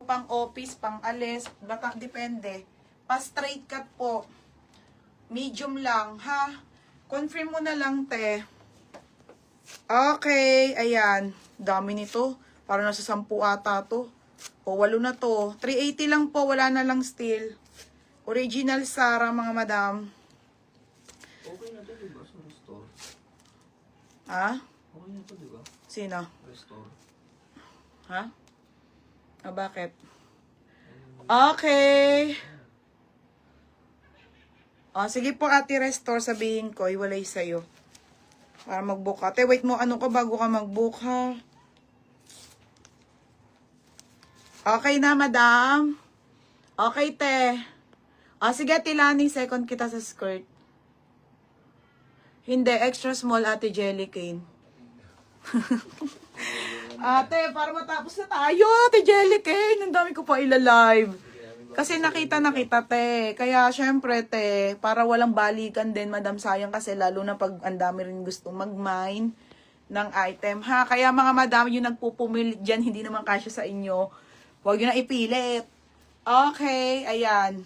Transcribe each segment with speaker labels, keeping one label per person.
Speaker 1: pang office, pang alis, baka depende. Pa straight cut po. Medium lang, ha? Confirm mo na lang, te. Okay, ayan. Dami nito. Para nasa 10 ata to. O, 8 na to. 380 lang po, wala na lang steel. Original Sara, mga madam.
Speaker 2: Okay na to, diba? Sa restore.
Speaker 1: Ha?
Speaker 2: Okay na to, diba?
Speaker 1: Sino?
Speaker 2: Restore.
Speaker 1: Ha? Ah, bakit? Okay. O, sige po, ate restore, sabihin ko, iwalay sa'yo. Para mag-book ka. Te, wait mo, ano ka bago ka mag-book, ha? Okay na, madam. Okay, te. O, sige, Tilani, second kita sa skirt. Hindi, extra small, ate Jelly Cane. Ate, para matapos na tayo, ate Jelly Cane. Ang dami ko pa ila-live. Kasi nakita na kita, te. Kaya, syempre, te, para walang balikan din, madam, sayang kasi lalo na pag ang dami rin gusto mag-mine ng item, ha? Kaya, mga madam, yung nagpupumilit dyan, hindi naman kasya sa inyo. Huwag yun na ipilit. Okay, ayan.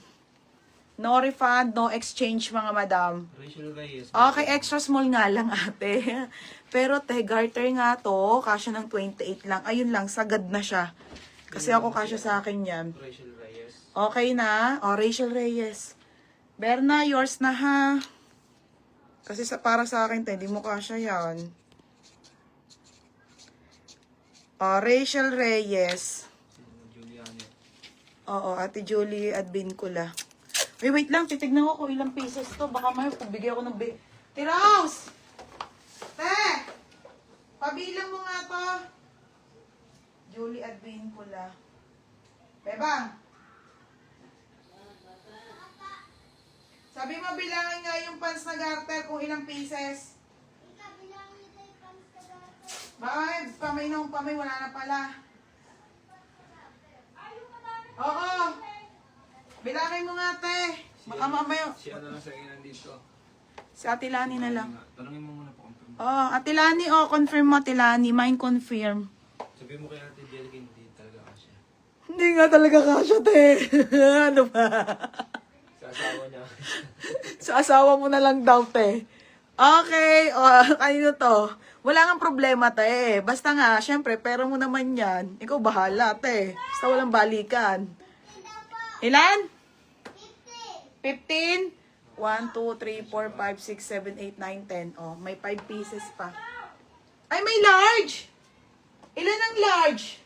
Speaker 1: No refund, no exchange, mga madam.
Speaker 2: Rachel Reyes.
Speaker 1: Okay, extra small nga lang, ate. Pero, te, garter nga to. Kasya ng 28 lang. Ayun lang, sagad na siya. Kasi ako kasya sa akin yan.
Speaker 2: Rachel Reyes.
Speaker 1: Okay na? O, Rachel Reyes. Berna, yours na, ha? Kasi para sa akin, te, hindi mo kasya yan. O, Rachel Reyes.
Speaker 2: Juliana.
Speaker 1: Oo, Ate Julie Advincula. Wait lang, titignan ko kung ilang pieces to. Baka may pagbigay ako ng Tiraus! Te! Pabilang mo nga to. Julie Advincula. Bebang! Sabi mo, bilangin nga yung pants na garter kung ilang pieces. Bakit? Pamay, wala na pala. Oo. Bilangin mo nga, te. Baka mamaya.
Speaker 2: Si ano lang sa inan dito.
Speaker 1: Si Ate Lani na lang.
Speaker 2: Tanungin mo muna po kung
Speaker 1: Oh, Ate Lani, confirm mo, Ate Lani. Mine confirm.
Speaker 2: sabi mo kay Ate Jelly, hindi talaga kasya.
Speaker 1: Hindi nga talaga kasya, te. Ano ba?
Speaker 2: Sa asawa niya.
Speaker 1: Sa asawa mo na lang daw, te. Okay, kanino to? Wala nga problema, te. Basta nga, syempre, pera mo naman yan. Ikaw bahala, te. Basta walang balikan. Ilan? 15? 1, 2, 3, 4, 5, 6, 7, 8, 9, 10. Oh, may 5 pieces pa. Ay, may large! Ilan ang large?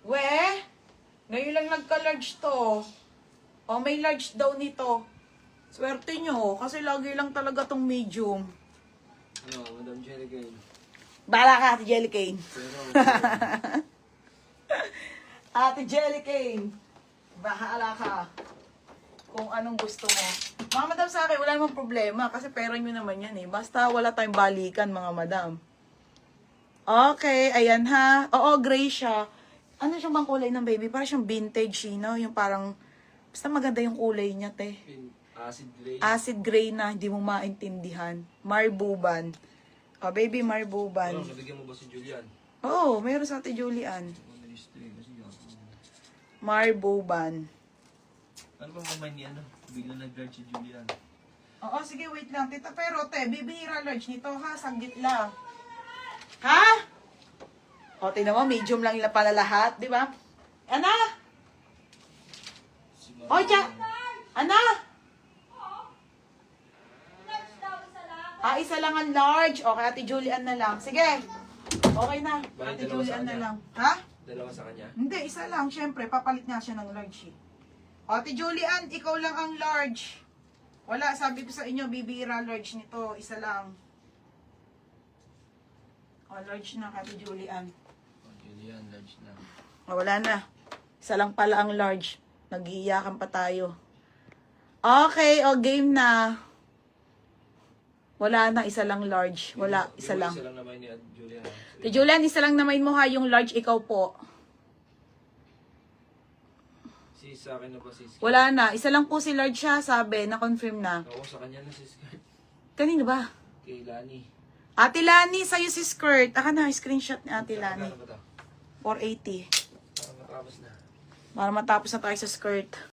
Speaker 1: We, ngayon lang nagka-large to. Oh, may large daw nito. Swerte nyo, kasi lagi lang talaga tong medium.
Speaker 2: Ano, Madam Jelly Cane.
Speaker 1: Bala ka, Ate Jelly Cane.
Speaker 2: Pero,
Speaker 1: Ate Jelly Cane, bahala ka kung anong gusto mo. Mga madam, sa akin, wala namang problema kasi pera nyo naman yan eh. Basta wala tayong balikan, mga madam. Okay, ayan ha. Oo, gray siya. Ano siyang bang kulay ng baby? Parang siyang vintage, no? Yung parang, basta maganda yung kulay niya, te.
Speaker 2: acid gray.
Speaker 1: Acid gray na, hindi mo maintindihan. Marbuban. Oh, baby Marbuban.
Speaker 2: Ano, nabigyan mo ba si Julian?
Speaker 1: Oo, meron sa Ate Julian. Marbuban.
Speaker 2: Ano bang kamay ni ano? Bigla nag-guard si Julian.
Speaker 1: Oo, sige, wait lang. Tita, pero te, bibihira large nito ha, sanggit lang. Ha? O, tingnan mo, medium lang pala lahat, di ba? Ana? O, tiya! Ana? Isa lang ang large. Okay, Ate Julian na lang. Sige. Okay na.
Speaker 2: Bali,
Speaker 1: Ate
Speaker 2: dalawa sa
Speaker 1: Julian na
Speaker 2: kanya.
Speaker 1: lang. Ha?
Speaker 2: Dalawa sa kanya.
Speaker 1: Hindi, isa lang. Siyempre, papalit nga siya ng large. Ate Julian, ikaw lang ang large. Wala, sabi ko sa inyo, bibira large nito. Isa lang. O, large na, Ate Julian.
Speaker 2: Oh, Julian, large na.
Speaker 1: O, wala na. Isa lang pala ang large. Nag-iiyakan pa tayo. Okay, o, game na. Wala na, isa lang large. Wala, isa lang.
Speaker 2: Isa lang naman ni Julian.
Speaker 1: Ate Julian, isa lang naman mo ha, yung large, ikaw po.
Speaker 2: Si sa akin na ba si Sky?
Speaker 1: Wala na, isa lang po si large siya, sabi, na-confirm na.
Speaker 2: Ako sa kanya na si Sky.
Speaker 1: Kanino ba?
Speaker 2: Kay Lani.
Speaker 1: Ate Lani, sa'yo si skirt. Aka na, screenshot ni Ate Lani.
Speaker 2: Ano ba to?
Speaker 1: 480.
Speaker 2: Para matapos na.
Speaker 1: Para matapos na tayo sa skirt.